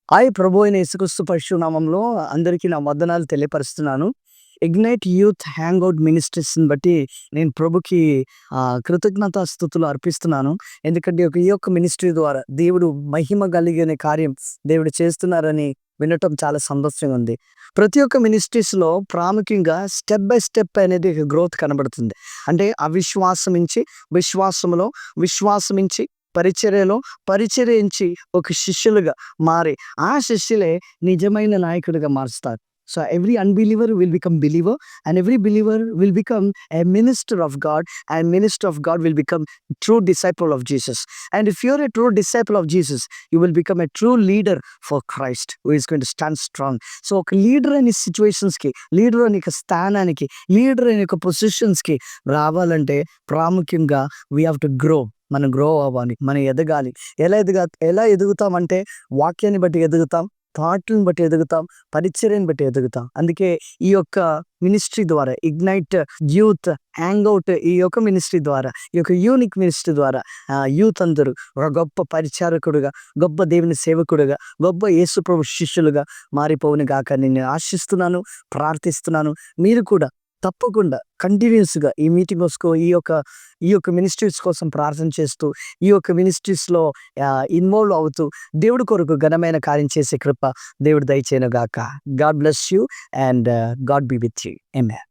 ప్రభు అయిన యేసుక్రీస్తు పరిశుద్ధ నామంలో అందరికీ నా వందనాలు తెలియపరుస్తున్నాను. ఇగ్నైట్ యూత్ హ్యాంగౌట్ మినిస్ట్రీస్‌ని బట్టి నేను ప్రభుకి కృతజ్ఞతాస్తుతులు అర్పిస్తున్నాను. ఎందుకంటే ఈ యొక్క మినిస్ట్రీ ద్వారా దేవుడు మహిమ కలిగిన కార్యం దేవుడు చేస్తున్నారని వినటం చాలా సంతోషంగా ఉంది. ప్రతి ఒక్క మినిస్ట్రీస్‌లో ప్రాముఖ్యంగా స్టెప్ బై స్టెప్ అనేది గ్రోత్ కనబడుతుంది. అంటే అవిశ్వాసమించి విశ్వాసములో, విశ్వాసమించి పరిచర్యలో, పరిచర్యించి ఒక శిష్యులుగా మారి, ఆ శిష్యులే నిజమైన నాయకుడిగా మారుస్తారు. So every unbeliever will become believer and every believer will become a minister of God and minister of God will become true disciple of Jesus. And if you are a true disciple of Jesus, you will become a true leader for Christ who is going to stand strong. So ఒక leader అనే సిట్యుయేషన్స్‌కి, leader అనే ఒక స్థానానికి, leader అనే ఒక పొజిషన్స్‌కి రావాలంటే ప్రాముఖ్యంగా వీ హావ్ టు గ్రో. మనం గ్రో అవ్వాలి. మనం ఎదగాలి. ఎలా ఎదుగుతామంటే వాక్యాన్ని బట్టి ఎదుగుతాం, థాట్‌లని బట్టి ఎదుగుతాం, పరిచర్యను బట్టి ఎదుగుతాం. అందుకే ఈ యొక్క మినిస్ట్రీ ద్వారా, ఇగ్నైట్ యూత్ హ్యాంగౌట్, ఈ యొక్క మినిస్ట్రీ ద్వారా, ఈ యొక్క యూనిక్ మినిస్ట్రీ ద్వారా యూత్ అందరూ ఒక గొప్ప పరిచారకుడుగా, గొప్ప దేవుని సేవకుడుగా, గొప్ప యేసుప్రభు శిష్యులుగా మారిపోవును గాక నేను ఆశిస్తున్నాను, ప్రార్థిస్తున్నాను. మీరు కూడా తప్పకుండా కంటిన్యూస్‌గా ఈ మీటింగ్స్‌కో, ఈ యొక్క మినిస్ట్రీస్ కోసం ప్రార్థన చేస్తూ, ఈ యొక్క మినిస్ట్రీస్‌లో ఇన్వాల్వ్ అవుతూ, దేవుడి కొరకు ఘనమైన కార్యం చేసే కృప దేవుడు దయచేయును గాక. God bless you and God be with you. Amen.